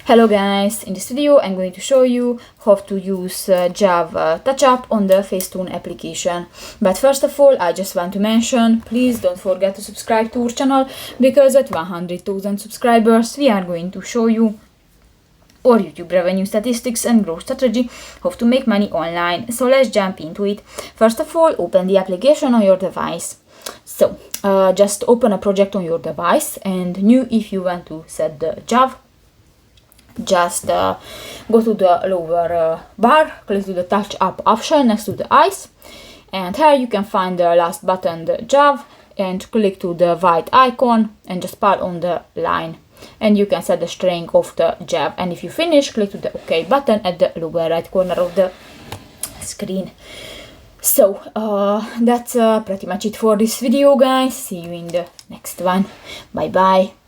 Hello guys, in this video I'm going to show you how to use Java touch-up on the Facetune application. But first of all, I just want to mention, please don't forget to subscribe to our channel, because at 100,000 subscribers we are going to show you our YouTube revenue statistics and growth strategy, how to make money online. So let's jump into it. First of all, open the application on your device. So just open a project on your device, and new if you want to set the Java. Just go to the lower bar, click to the touch up option next to the eyes, and here you can find the last button, the Java, and click to the white icon and just pull on the line, and you can set the string of the Java. And if you finish, click to the OK button at the lower right corner of the screen. So that's pretty much it for this video, guys. See you in the next one. Bye bye.